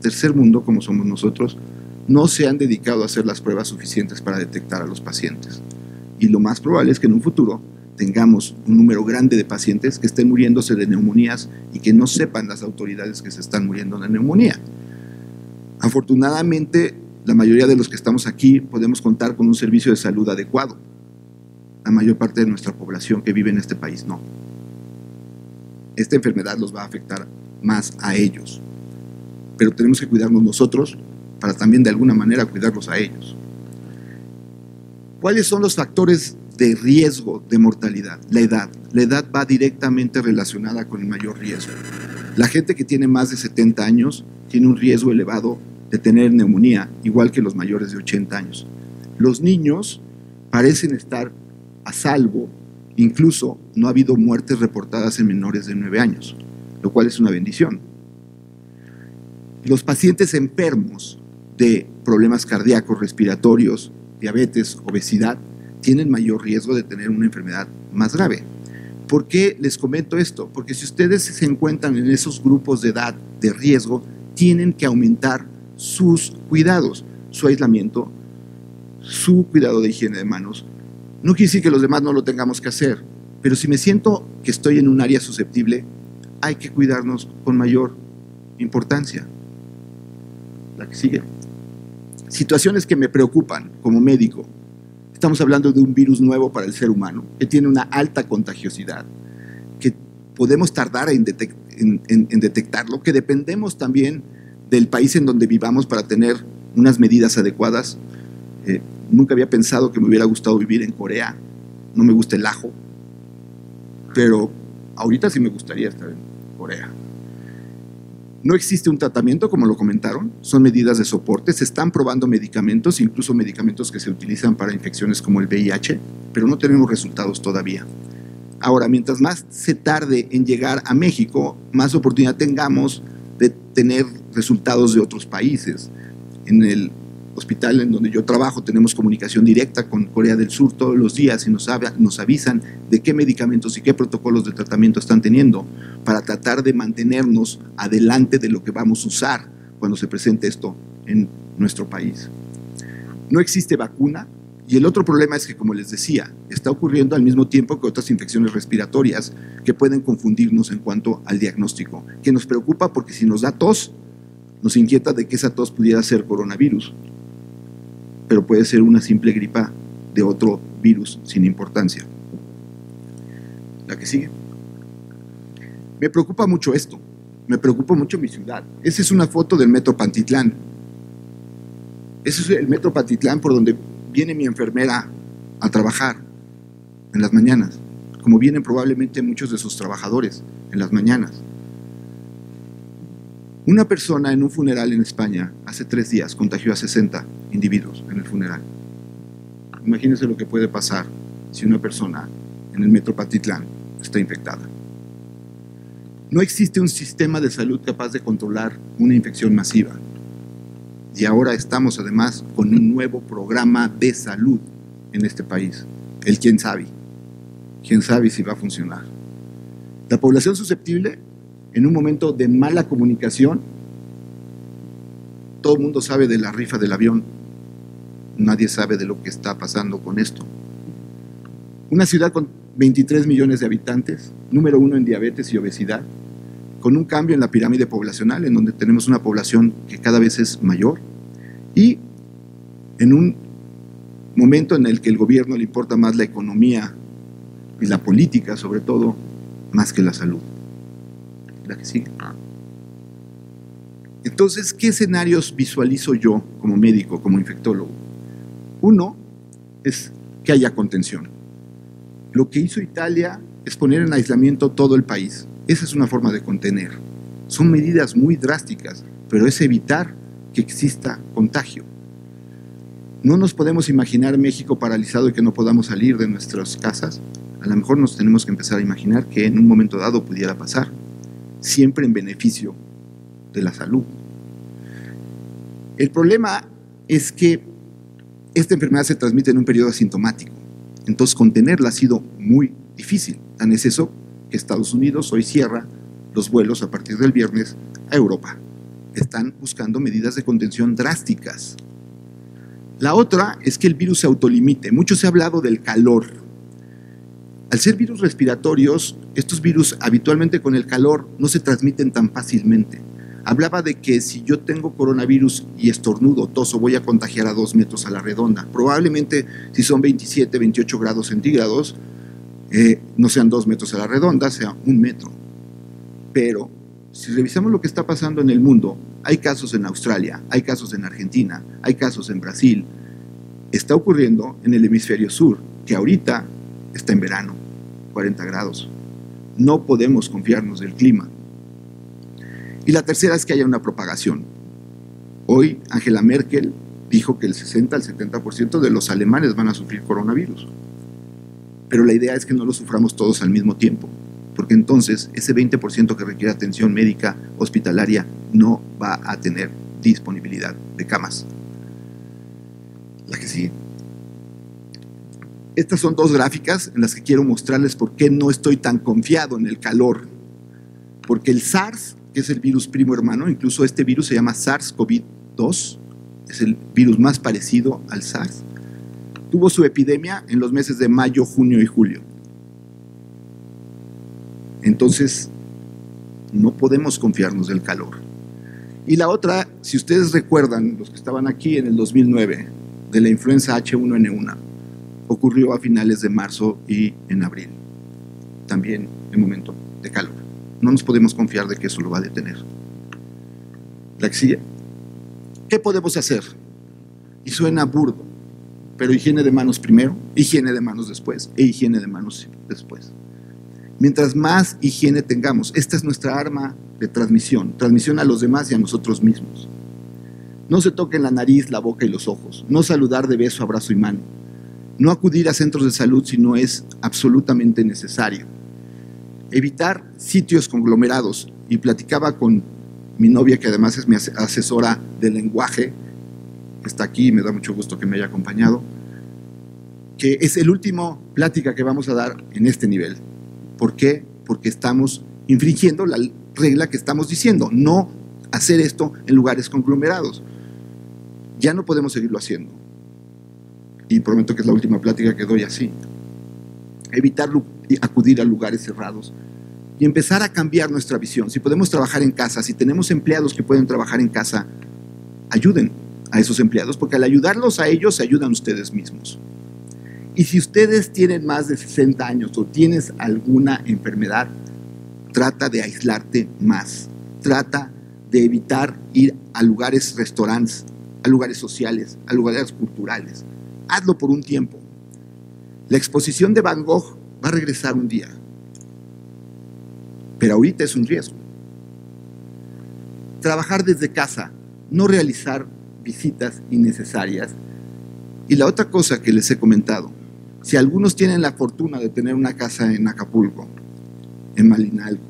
tercer mundo, como somos nosotros, no se han dedicado a hacer las pruebas suficientes para detectar a los pacientes. Y lo más probable es que en un futuro tengamos un número grande de pacientes que estén muriéndose de neumonías y que no sepan las autoridades que se están muriendo de neumonía. Afortunadamente, la mayoría de los que estamos aquí podemos contar con un servicio de salud adecuado. La mayor parte de nuestra población que vive en este país no. Esta enfermedad los va a afectar más a ellos. Pero tenemos que cuidarnos nosotros para también de alguna manera cuidarlos a ellos. ¿Cuáles son los factores de riesgo de mortalidad? La edad. La edad va directamente relacionada con el mayor riesgo. La gente que tiene más de 70 años tiene un riesgo elevado de tener neumonía, igual que los mayores de 80 años. Los niños parecen estar a salvo, incluso no ha habido muertes reportadas en menores de 9 años, lo cual es una bendición. Los pacientes enfermos de problemas cardíacos, respiratorios, diabetes, obesidad, tienen mayor riesgo de tener una enfermedad más grave. ¿Por qué les comento esto? Porque si ustedes se encuentran en esos grupos de edad de riesgo, tienen que aumentar sus cuidados, su aislamiento, su cuidado de higiene de manos. No quiere decir que los demás no lo tengamos que hacer, pero si me siento que estoy en un área susceptible, hay que cuidarnos con mayor importancia. La que sigue. Situaciones que me preocupan como médico. Estamos hablando de un virus nuevo para el ser humano, que tiene una alta contagiosidad, que podemos tardar en detectarlo, que dependemos también del país en donde vivamos para tener unas medidas adecuadas. Nunca había pensado que me hubiera gustado vivir en Corea. No me gusta el ajo, pero ahorita sí me gustaría estar en Corea. No existe un tratamiento, como lo comentaron, son medidas de soporte, se están probando medicamentos, incluso medicamentos que se utilizan para infecciones como el VIH, pero no tenemos resultados todavía. Ahora, mientras más se tarde en llegar a México, más oportunidad tengamos de tener resultados de otros países. En el hospital en donde yo trabajo tenemos comunicación directa con Corea del Sur todos los días y nos avisan de qué medicamentos y qué protocolos de tratamiento están teniendo para tratar de mantenernos adelante de lo que vamos a usar cuando se presente esto en nuestro país. No existe vacuna y el otro problema es que, como les decía, está ocurriendo al mismo tiempo que otras infecciones respiratorias que pueden confundirnos en cuanto al diagnóstico, que nos preocupa porque si nos da tos, nos inquieta de que esa tos pudiera ser coronavirus, pero puede ser una simple gripa de otro virus sin importancia. La que sigue. Me preocupa mucho esto, me preocupa mucho mi ciudad. Esa es una foto del Metro Pantitlán. Ese es el Metro Pantitlán por donde viene mi enfermera a trabajar en las mañanas, como vienen probablemente muchos de sus trabajadores en las mañanas. Una persona en un funeral en España hace 3 días contagió a 60 individuos en el funeral. Imagínense lo que puede pasar si una persona en el Metro Pantitlán está infectada. No existe un sistema de salud capaz de controlar una infección masiva. Y ahora estamos además con un nuevo programa de salud en este país. El quién sabe si va a funcionar. La población susceptible, en un momento de mala comunicación, todo el mundo sabe de la rifa del avión, nadie sabe de lo que está pasando con esto. Una ciudad con 23 millones de habitantes, número 1 en diabetes y obesidad, con un cambio en la pirámide poblacional, en donde tenemos una población que cada vez es mayor, y en un momento en el que el gobierno le importa más la economía y la política, sobre todo, más que la salud. La que sigue. Entonces, ¿qué escenarios visualizo yo como médico, como infectólogo? Uno es que haya contención. Lo que hizo Italia es poner en aislamiento todo el país. Esa es una forma de contener. Son medidas muy drásticas, pero es evitar que exista contagio. No nos podemos imaginar México paralizado y que no podamos salir de nuestras casas. A lo mejor nos tenemos que empezar a imaginar que en un momento dado pudiera pasar, siempre en beneficio de la salud. El problema es que esta enfermedad se transmite en un periodo asintomático, entonces contenerla ha sido muy difícil. Tan es eso que Estados Unidos hoy cierra los vuelos a partir del viernes a Europa. Están buscando medidas de contención drásticas. La otra es que el virus se autolimite. Mucho se ha hablado del calor. Al ser virus respiratorios, estos virus habitualmente con el calor no se transmiten tan fácilmente. Hablaba de que si yo tengo coronavirus y estornudo, toso, voy a contagiar a 2 metros a la redonda. Probablemente si son 27, 28 grados centígrados, no sean 2 metros a la redonda, sea 1 metro. Pero si revisamos lo que está pasando en el mundo, hay casos en Australia, hay casos en Argentina, hay casos en Brasil. Está ocurriendo en el hemisferio sur, que ahorita está en verano, 40 grados. No podemos confiarnos del clima. Y la tercera es que haya una propagación. Hoy Angela Merkel dijo que el 60 al 70% de los alemanes van a sufrir coronavirus. Pero la idea es que no lo suframos todos al mismo tiempo, porque entonces ese 20% que requiere atención médica hospitalaria no va a tener disponibilidad de camas. La que sigue. Estas son 2 gráficas en las que quiero mostrarles por qué no estoy tan confiado en el calor. Porque el SARS, que es el virus primo hermano, incluso este virus se llama SARS-CoV-2, es el virus más parecido al SARS, tuvo su epidemia en los meses de mayo, junio y julio. Entonces, no podemos confiarnos del calor. Y la otra, si ustedes recuerdan, los que estaban aquí en el 2009, de la influenza H1N1, ocurrió a finales de marzo y en abril, también en momento de calor. No nos podemos confiar de que eso lo va a detener. La que sigue. ¿Qué podemos hacer? Y suena burdo, pero higiene de manos primero, higiene de manos después e higiene de manos después. Mientras más higiene tengamos, esta es nuestra arma de transmisión a los demás y a nosotros mismos. No se toquen la nariz, la boca y los ojos, no saludar de beso, abrazo y mano, no acudir a centros de salud si no es absolutamente necesario. Evitar sitios conglomerados, y platicaba con mi novia, que además es mi asesora de lenguaje, que está aquí y me da mucho gusto que me haya acompañado, que es el último plática que vamos a dar en este nivel. ¿Por qué? Porque estamos infringiendo la regla que estamos diciendo, no hacer esto en lugares conglomerados. Ya no podemos seguirlo haciendo. Y prometo que es la última plática que doy así. Evitar acudir a lugares cerrados y empezar a cambiar nuestra visión. Si podemos trabajar en casa, si tenemos empleados que pueden trabajar en casa, ayuden a esos empleados, porque al ayudarlos a ellos, se ayudan ustedes mismos. Y si ustedes tienen más de 60 años o tienes alguna enfermedad, trata de aislarte más. Trata de evitar ir a lugares, restaurantes, a lugares sociales, a lugares culturales. Hazlo por un tiempo. La exposición de Van Gogh va a regresar un día, pero ahorita es un riesgo. Trabajar desde casa, no realizar visitas innecesarias. Y la otra cosa que les he comentado, si algunos tienen la fortuna de tener una casa en Acapulco, en Malinalco,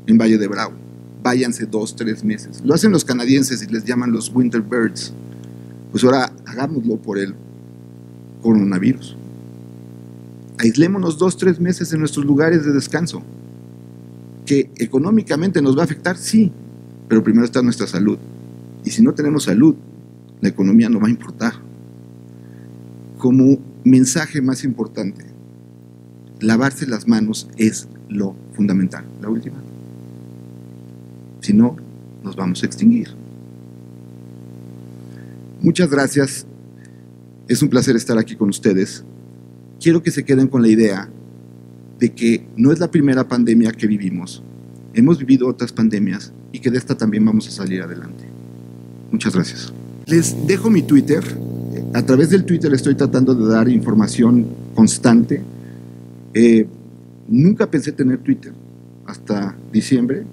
en Valle de Bravo, váyanse 2, 3 meses. Lo hacen los canadienses y les llaman los winter birds. Pues ahora hagámoslo por el coronavirus. Aislémonos 2, 3 meses en nuestros lugares de descanso. ¿Que económicamente nos va a afectar? Sí, pero primero está nuestra salud. Y si no tenemos salud, la economía no va a importar. Como mensaje más importante, lavarse las manos es lo fundamental. La última. Si no, nos vamos a extinguir. Muchas gracias. Es un placer estar aquí con ustedes. Quiero que se queden con la idea de que no es la primera pandemia que vivimos. Hemos vivido otras pandemias y que de esta también vamos a salir adelante. Muchas gracias. Les dejo mi Twitter. A través del Twitter estoy tratando de dar información constante. Nunca pensé tener Twitter hasta diciembre.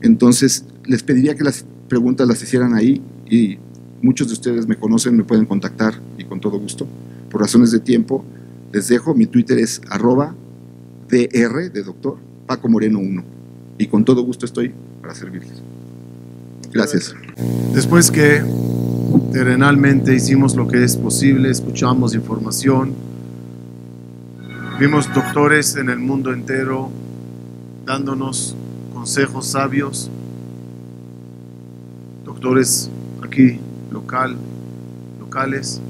Entonces, les pediría que las preguntas las hicieran ahí y muchos de ustedes me conocen, me pueden contactar y con todo gusto. Por razones de tiempo, les dejo. Mi Twitter es @dr de doctor Paco Moreno 1 y con todo gusto estoy para servirles. Gracias. Después que terrenalmente hicimos lo que es posible, escuchamos información, vimos doctores en el mundo entero dándonos consejos sabios, doctores aquí locales,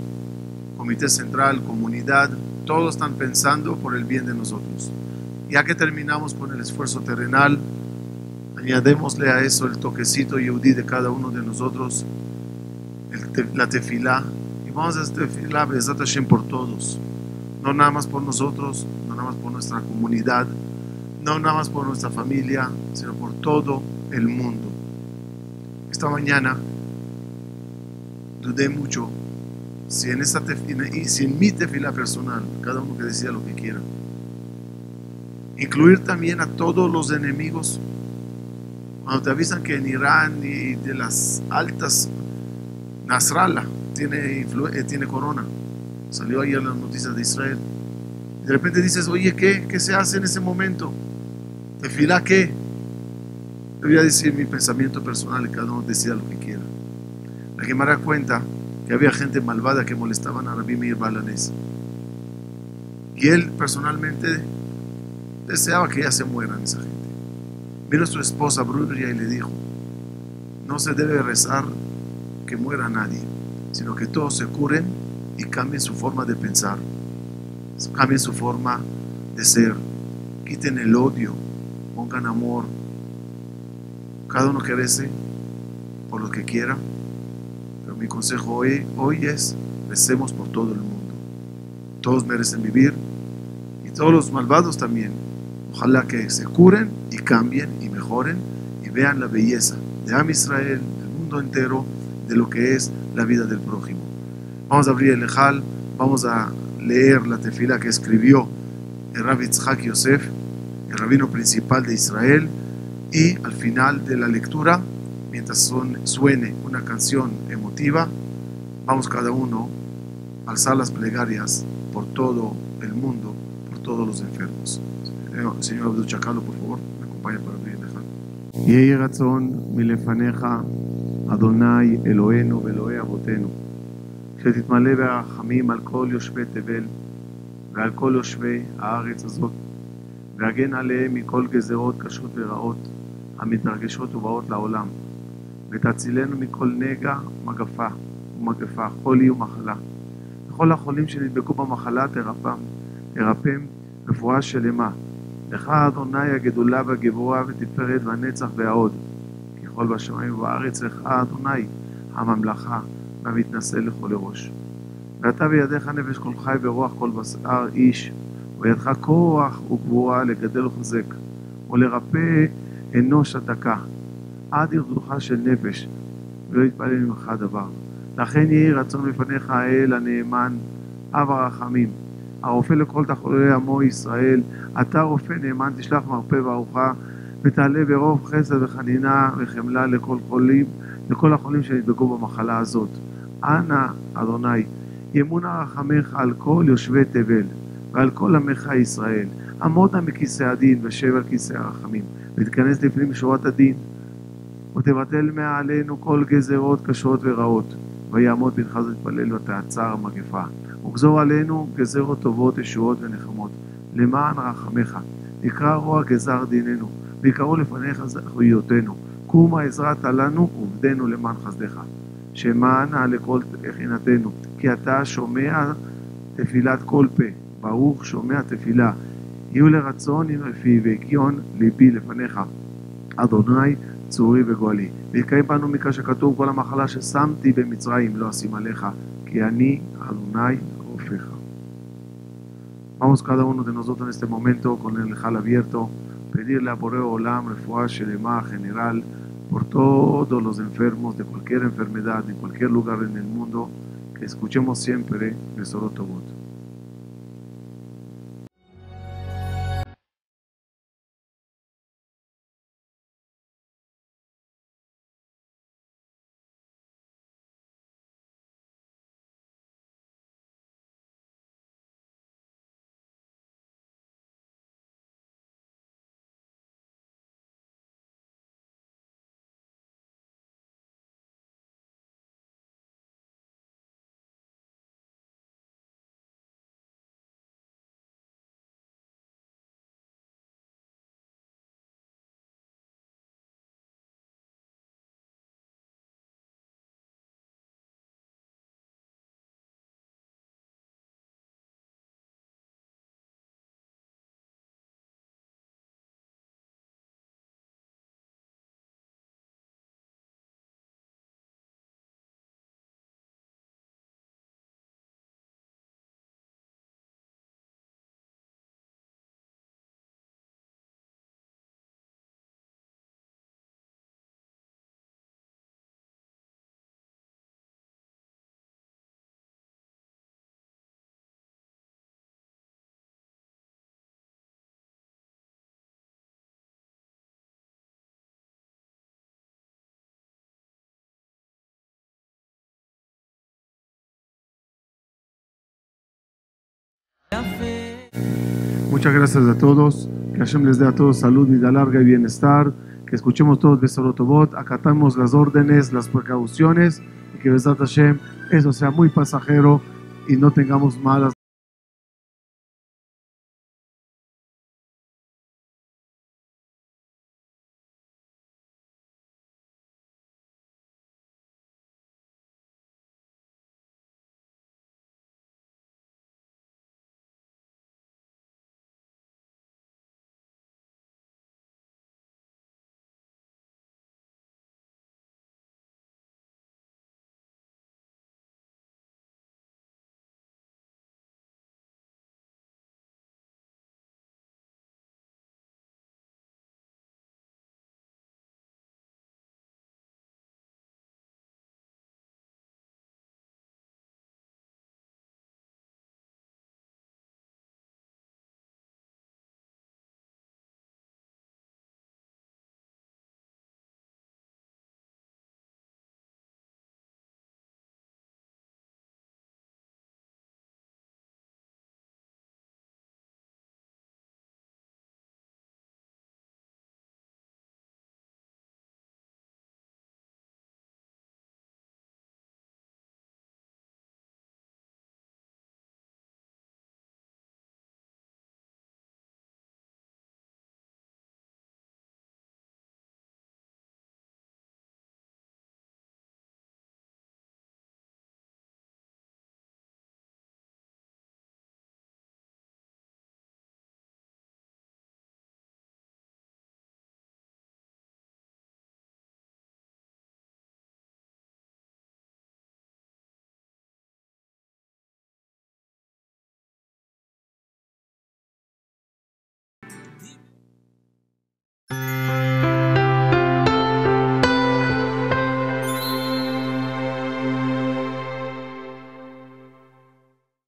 comité central, comunidad, todos están pensando por el bien de nosotros. Ya que terminamos con el esfuerzo terrenal, añadémosle a eso el toquecito yehudí de cada uno de nosotros, la tefilá, y vamos a hacer tefilá Be'ezrat Hashem por todos, no nada más por nosotros, no nada más por nuestra comunidad, no nada más por nuestra familia, sino por todo el mundo. Esta mañana dudé mucho si en esta tefilá y si en mi tefilá personal, cada uno que decida lo que quiera, incluir también a todos los enemigos. Cuando te avisan que en Irán y de las altas, Nasrallah tiene corona, salió ahí en las noticias de Israel, de repente dices, oye, ¿qué se hace en ese momento? ¿Tefilá qué? Te voy a decir mi pensamiento personal y cada uno decida lo que quiera. La Gemara cuenta que había gente malvada que molestaban a Rabbi Meir Balanés, y él personalmente deseaba que ya se mueran esa gente. Vino su esposa Bruria y le dijo, no se debe rezar que muera nadie, sino que todos se curen y cambien su forma de pensar, cambien su forma de ser, quiten el odio, pongan amor. Cada uno que rece por lo que quiera, pero mi consejo hoy es, recemos por todo el mundo. Todos merecen vivir y todos los malvados también. Ojalá que se curen y cambien y mejoren y vean la belleza de Am Israel, del mundo entero, de lo que es la vida del prójimo. Vamos a abrir el Ejal, vamos a leer la tefila que escribió el Rabbi Yitzhak Yosef, el rabino principal de Israel, y al final de la lectura, mientras suene una canción emotiva, vamos cada uno a alzar las plegarias por todo el mundo, por todos los enfermos. Señor Abdul Chakalo, por favor, me acompaña para abrir el Ejal. Yehi ratzon milefaneja Adonai Eloheinu ve'Elohei avotenu שתתמלא ברחמים על כל יושבי תבל ועל כל יושבי הארץ הזאת והגן עליהם מכל גזרות קשות ורעות המתרגשות ובאות לעולם ותצילנו מכל נגע ומגפה, חולי ומחלה. לכל החולים שנדבקו במחלה תרפם רפואה שלמה. לך אדוני הגדולה והגבורה ותפארת והנצח וההוד. ככל בשמיים ובארץ לך אדוני הממלכה והמתנשא לכל ראש. ואתה בידיך נפש כל חי ורוח כל בשר איש, ובידך כוח וגבורה לגדל ולחזק, ולרפא אנוש הדקה, עד ירדוחה של נפש, ולא יתפלל ממך דבר. לכן יהי רצון לפניך האל הנאמן, אב הרחמים, הרופא לכל תחלואי עמו ישראל, אתה רופא נאמן תשלח מרפא וארוחה, ותעלה ברוב חסד וחנינה וחמלה לכל החולים שנדבקו במחלה הזאת. אנא אדוני, ימונה רחמך על כל יושבי תבל ועל כל עמך ישראל. עמוד נא מכיסא הדין ושב על כיסא הרחמים, ותיכנס לפנים שורת הדין, ותבטל מעלינו כל גזרות קשות ורעות, ויעמוד בנך ותתפלל ותעצר המגפה, וגזור עלינו גזרות טובות, ישועות ונחמות, למען רחמך. תקרא רוע גזר דיננו, ויקראו לפניך זכויותינו. קומה עזרת לנו ובדנו למען חסדך. שמענה לכל תחינתנו, כי אתה שומע תפילת כל פה, ברוך שומע תפילה. יהיו לרצון עם רפי והגיון ליבי לפניך. אדוני צורי וגואלי. ויקיים בנו מכאן שכתוב כל המחלה ששמתי במצרים לא אשים עליך, כי אני אדוני רופאך. Vamos cada uno de nosotros en este momento con el ejal abierto, pedirle a Boreo Olam refuá shelema general por todos los enfermos de cualquier enfermedad, en cualquier lugar en el mundo, que escuchemos siempre Besorot Tovot. Muchas gracias a todos, que Hashem les dé a todos salud, vida larga y bienestar, que escuchemos todos Besorot Tovot, acatamos las órdenes, las precauciones, y que Besat Hashem eso sea muy pasajero y no tengamos malas